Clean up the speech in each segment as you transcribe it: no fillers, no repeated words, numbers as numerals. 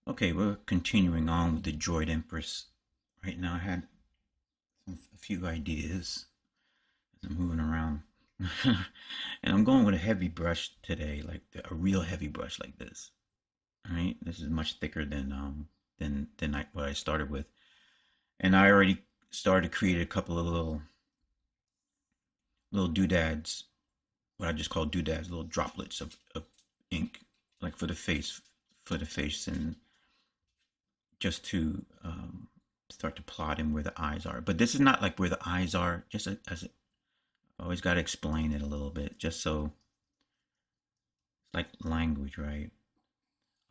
Okay, we're continuing on with the Droid Empress. Right now, I had a few ideas as I'm moving around, and I'm going with a heavy brush today, like a real heavy brush like this. All right, this is much thicker than what I started with, and I already started to create a couple of little doodads, what I just call doodads, little droplets of ink, like for the face, and just to start to plot in where the eyes are. But this is not like where the eyes are. Just as I always got to explain it a little bit, just so it's like language, right?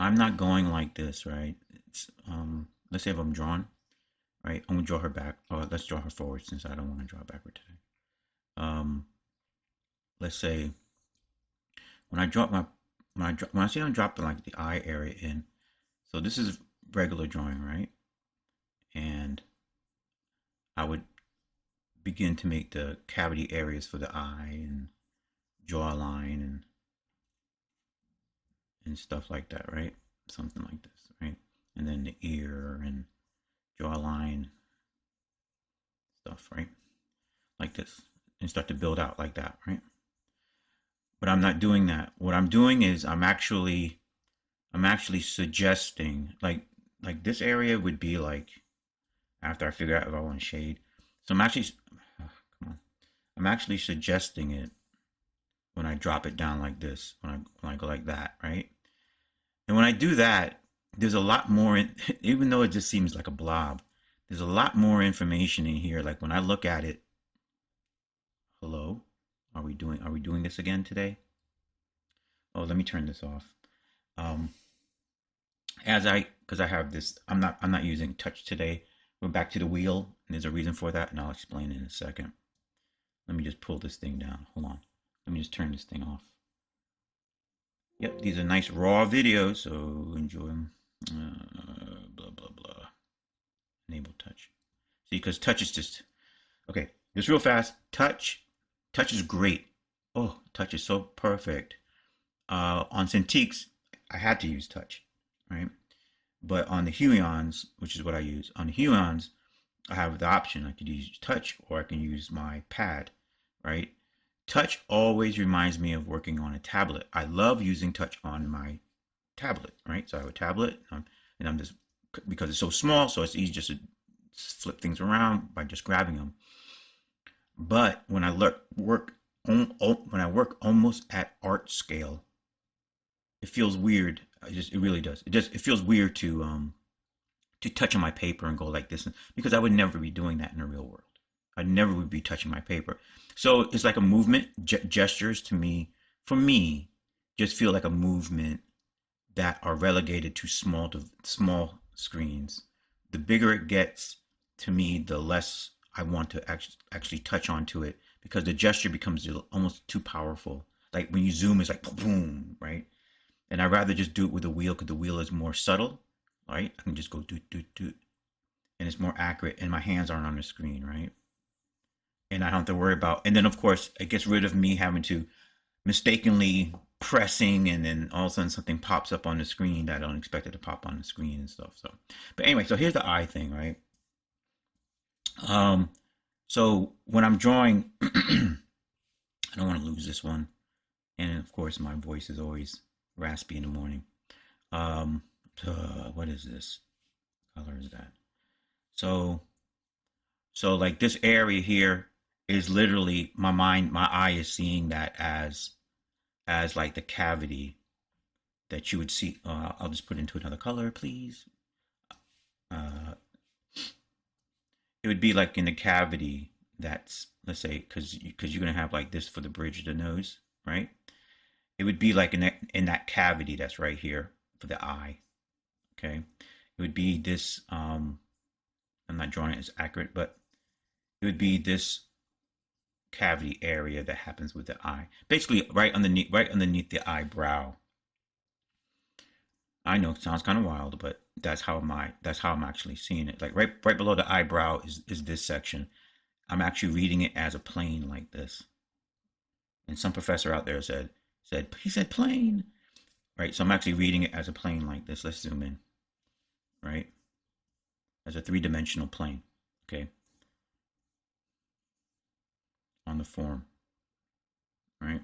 I'm not going like this, right? It's let's say if I'm drawn, right? I'm gonna draw her back. Or let's draw her forward since I don't want to draw backward today. Um, let's say when I drop my when I say I'm dropping like the eye area in. So this is regular drawing, right? And I would begin to make the cavity areas for the eye and draw a line and stuff like that, right? Something like this, right? And then the ear and draw a line, stuff, right? Like this, and start to build out like that, right? But I'm not doing that. What I'm doing is I'm actually suggesting like this area would be like after I figure out if I want to shade. So come on. I'm actually suggesting it when I drop it down like this, when I go like that, right? And when I do that, there's a lot more, even though it just seems like a blob, there's a lot more information in here. Like when I look at it, hello, are we doing this again today? Oh, let me turn this off. Um, because I have this, I'm not using touch today. We're back to the wheel, and there's a reason for that, and I'll explain it in a second. Let me just pull this thing down. Hold on. Let me just turn this thing off. Yep, these are nice raw videos, so enjoy them. Blah, blah, blah. Enable touch. See, because touch is just, okay, just real fast. Touch is great. Oh, touch is so perfect. On Cintiqs, I had to use touch, right? But on the Huions, which is what I use, on the Huions, I have the option. I could use touch or I can use my pad, right? Touch always reminds me of working on a tablet. I love using touch on my tablet, right? So I have a tablet, and I'm just because it's so small, so it's easy just to flip things around by just grabbing them. But when I when I work almost at art scale, it feels weird. It really does. It feels weird to touch on my paper and go like this because I would never be doing that in the real world. I never would be touching my paper. So it's like a movement. Gestures to me, for me, just feel like a movement that are relegated to small screens. The bigger it gets, to me, the less I want to actually touch onto it because the gesture becomes almost too powerful. Like when you zoom, it's like boom, right? And I'd rather just do it with a wheel because the wheel is more subtle, right? I can just go do do do, and it's more accurate, and my hands aren't on the screen, right? And I don't have to worry about. And then of course, it gets rid of me having to mistakenly pressing, and then all of a sudden something pops up on the screen that I don't expect it to pop on the screen and stuff. So, but anyway, so here's the eye thing, right? Um, so when I'm drawing, I don't want to lose this one, and of course, my voice is always raspy in the morning. Um, what is this? What color is that? So, so like this area here is literally my eye is seeing that as like the cavity that you would see. I'll just put it into another color, please. Uh, it would be like in the cavity that's, let's say, because you're gonna have like this for the bridge of the nose, right? It would be like in that cavity that's right here for the eye. Okay, it would be this. I'm not drawing it as accurate, but it would be this cavity area that happens with the eye. Basically, right underneath the eyebrow. I know it sounds kind of wild, but that's how I'm actually seeing it. Like right below the eyebrow is this section. I'm actually reading it as a plane like this. And some professor out there said he said plane. Right? So I'm actually reading it as a plane like this. Let's zoom in. right? As a three-dimensional plane, okay, on the form, right?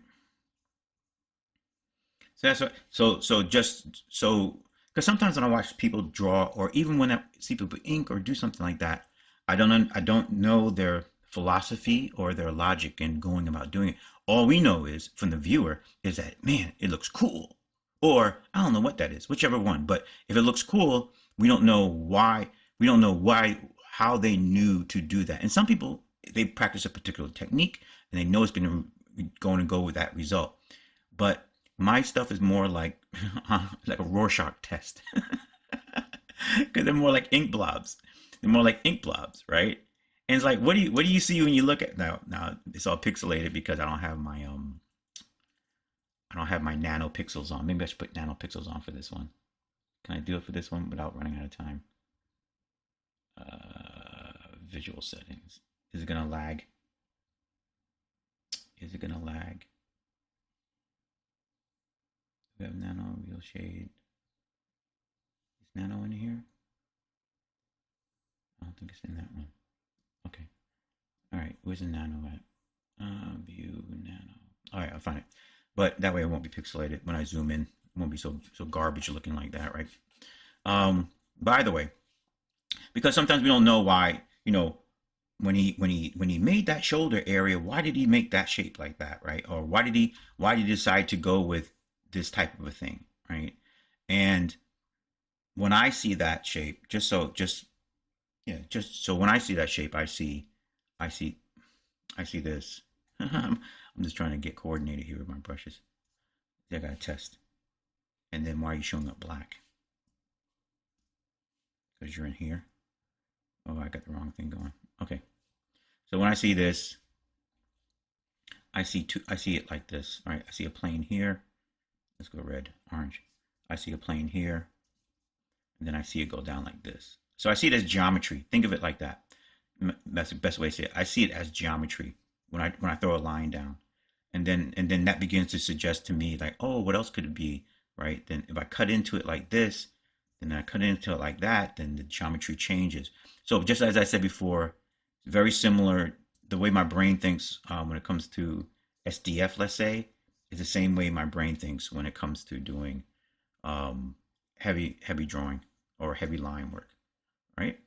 So that's what. So just so because sometimes when I watch people draw, or even when I see people ink or do something like that, I don't know their philosophy or their logic in going about doing it. All we know is from the viewer is that man, it looks cool, or I don't know what that is, whichever one. But if it looks cool, we don't know why. We don't know why how they knew to do that. And some people they practice a particular technique and they know it's going to go with that result. But my stuff is more like like a Rorschach test because they're more like ink blobs. They're more like ink blobs, right? And it's like, what do you see when you look at now? Now it's all pixelated because I don't have my nano pixels on. Maybe I should put nano pixels on for this one. Can I do it for this one without running out of time? Visual settings. Is it gonna lag? Is it gonna lag? We have nano real shade. Is nano in here? I don't think it's in that one. Okay. All right. Where's the nano at? View nano. All right, I'll find it. But that way it won't be pixelated when I zoom in. It won't be so garbage looking like that, right? By the way, because sometimes we don't know why, when he made that shoulder area, why did he make that shape like that, right? Or why did he decide to go with this type of a thing, right? And when I see that shape, just so when I see that shape, I see this. I'm just trying to get coordinated here with my brushes. I gotta test. And then why are you showing up black? Because you're in here. Oh, I got the wrong thing going. Okay. So when I see this, I see it like this. All right, I see a plane here. Let's go red, orange. I see a plane here, and then I see it go down like this. So I see it as geometry. Think of it like that. That's the best way to say it. I see it as geometry when I throw a line down, and then that begins to suggest to me like, oh, what else could it be, right? Then if I cut into it like this, then I cut into it like that, then the geometry changes. So just as I said before, very similar. The way my brain thinks when it comes to SDF, let's say, is the same way my brain thinks when it comes to doing heavy drawing or heavy line work, right?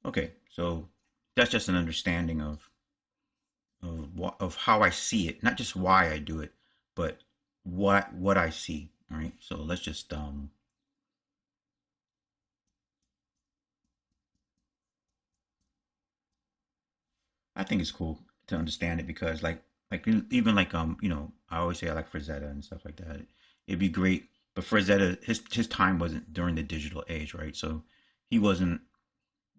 Okay, so that's just an understanding of how I see it, not just why I do it, but what I see. All right, so let's just I think it's cool to understand it because like even like I always say I like Frazetta and stuff like that. It'd be great, but Frazetta his time wasn't during the digital age, right? So he wasn't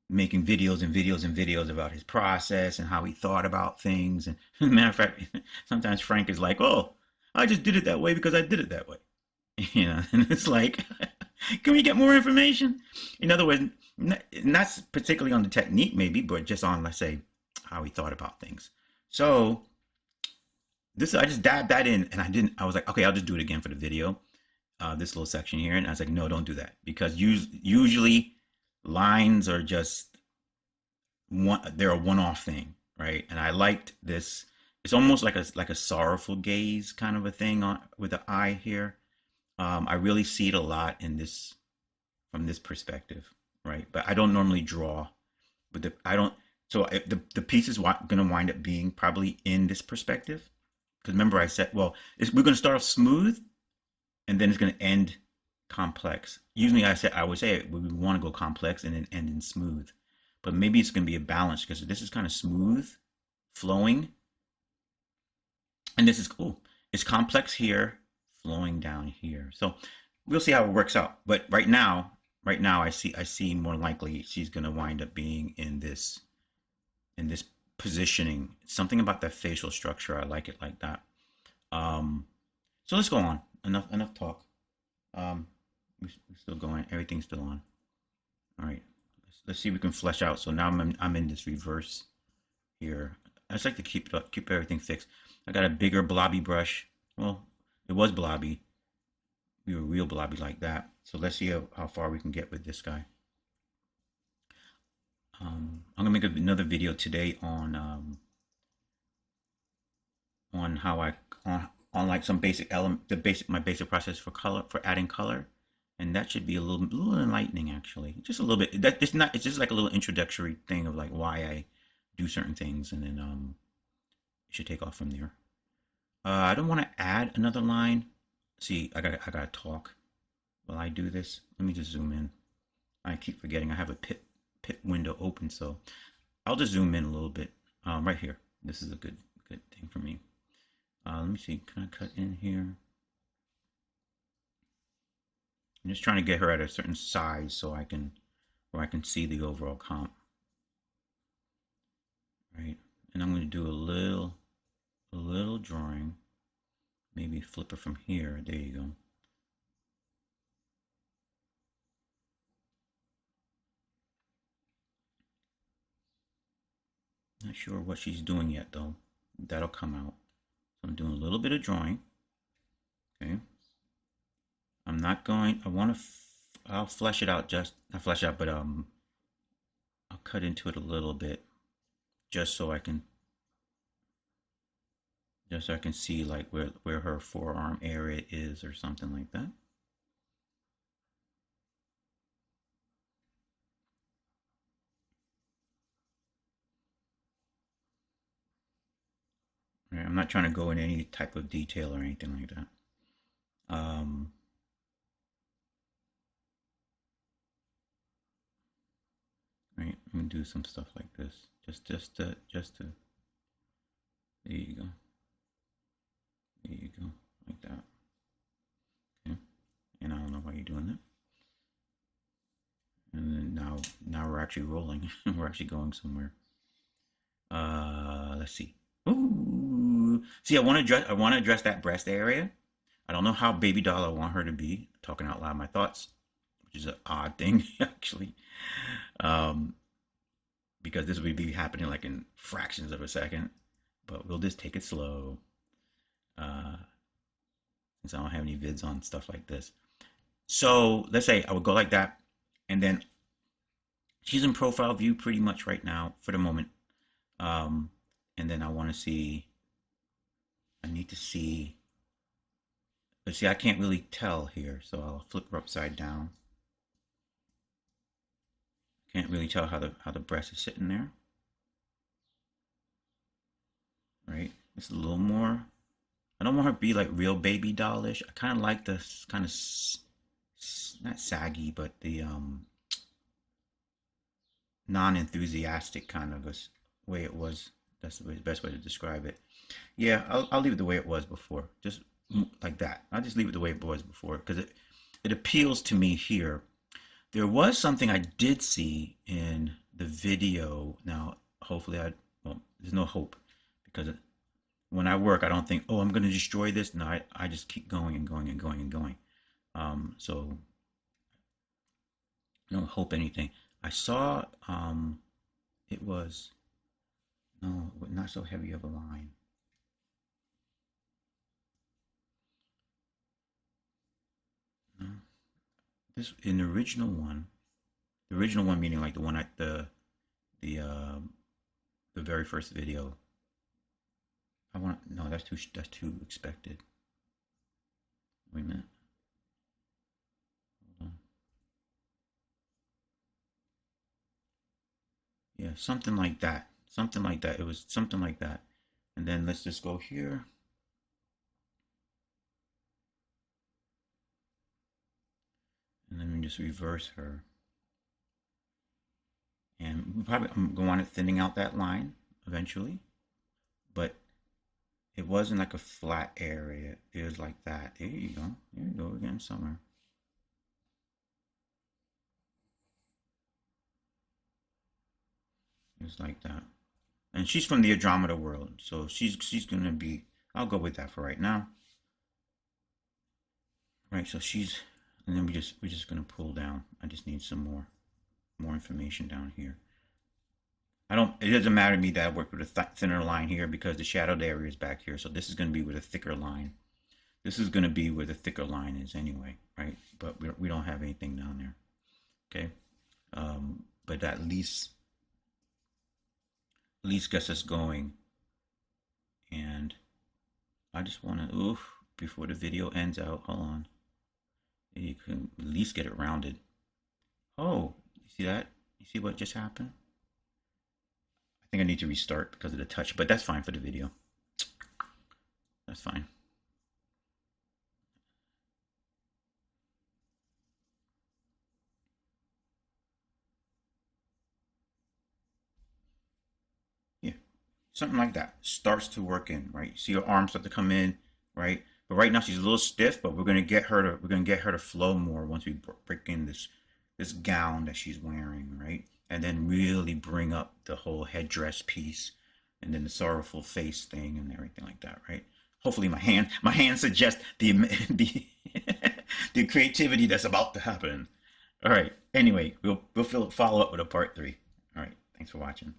making videos and videos and videos about his process and how he thought about things. And matter of fact, sometimes Frank is like, "Oh, I just did it that way because I did it that way," and it's like, can we get more information? In other words, not particularly on the technique, maybe, but just on, let's say, how he thought about things. So this, I just dabbed that in, and I was like, okay, I'll just do it again for the video. This little section here, and I was like, no, don't do that because usually lines are just they're a one-off thing, right? And I liked this. It's almost like a sorrowful gaze kind of a thing on with the eye here. I really see it a lot in this from this perspective, right? But I don't normally draw, but I don't. So the piece is going to wind up being probably in this perspective. Because remember I said, well, we're going to start off smooth, and then it's going to end complex. Usually I would say we want to go complex and then end in smooth. But maybe it's going to be a balance because this is kind of smooth, flowing. And this is cool. It's complex here, flowing down here. So we'll see how it works out. But right now I see more likely she's going to wind up being in this positioning. Something about that facial structure, I like it like that. So let's go on. Enough talk. We're still going. Everything's still on. All right. Let's see if we can flesh out. So now I'm in this reverse here. I just like to keep everything fixed. I got a bigger blobby brush. Well, it was blobby, we were real blobby like that. So let's see how far we can get with this guy. I'm gonna make another video today on how I on like some basic element, my basic process for color, for adding color, and that should be a little enlightening actually, just a little bit. That it's just like a little introductory thing of like why I do certain things, and then it should take off from there. I don't want to add another line. See, I gotta talk while I do this. Let me just zoom in. I keep forgetting I have a pit window open, so I'll just zoom in a little bit. Right here. This is a good thing for me. Let me see. Can I cut in here? I'm just trying to get her at a certain size so I can see the overall comp. Right, and I'm going to do a little drawing. Maybe flip her from here. There you go. Not sure what she's doing yet though. That'll come out. So I'm doing a little bit of drawing. Okay. I'm not going, I'll flesh it out, not flesh it out, but I'll cut into it a little bit just so I can see like where her forearm area is or something like that. Right, I'm not trying to go in any type of detail or anything like that. Right, I'm gonna do some stuff like this, just to, there you go, like that. Okay, and I don't know why you're doing that. And then now we're actually rolling. We're actually going somewhere. Let's see. Ooh, see, I want to address that breast area. I don't know how baby doll I want her to be. Talking out loud my thoughts, which is an odd thing actually, because this would be happening like in fractions of a second. But we'll just take it slow, since I don't have any vids on stuff like this. So let's say I would go like that, and then she's in profile view pretty much right now for the moment. And then I need to see, but see, I can't really tell here, so I'll flip her upside down. Can't really tell how the breast is sitting there. Right? It's a little more, I don't want her to be like real baby dollish. I kind of like this kind of, not saggy, but the non-enthusiastic kind of a way it was. That's the best way to describe it. Yeah, I'll leave it the way it was before. Just like that. I'll just leave it the way it was before because it appeals to me here. There was something I did see in the video. Now, hopefully well, there's no hope because when I work, I don't think, oh, I'm going to destroy this. No, I just keep going and going and going and going. So I don't hope anything. I saw it was, no, not so heavy of a line. No. This in the original one meaning like the one at the very first video. No, that's too expected. Wait a minute. Hold on. Yeah, something like that. Something like that. It was something like that. And then let's just go here. And let me just reverse her. And I'm going to want it thinning out that line eventually. But it wasn't like a flat area. It was like that. There you go. There you go. We're getting somewhere. It's like that. And she's from the Andromeda world. So she's going to be, I'll go with that for right now. Right, so and then we're just going to pull down. I just need some more information down here. It doesn't matter to me that I work with a thinner line here because the shadowed area is back here. So this is going to be with a thicker line. This is going to be where the thicker line is anyway, right? But we don't have anything down there, okay? But at least gets us going. And I just want to, before the video ends out, hold on. You can at least get it rounded. Oh, you see that? You see what just happened? I think I need to restart because of the touch, but that's fine for the video. That's fine. Yeah, something like that starts to work in, right? You see her arms start to come in, right? But right now she's a little stiff, but we're gonna get her to flow more once we break in this gown that she's wearing, right? And then really bring up the whole headdress piece, and then the sorrowful face thing and everything like that, right? Hopefully my hand suggests the the creativity that's about to happen. All right. Anyway, we'll follow up with a part 3. All right. Thanks for watching.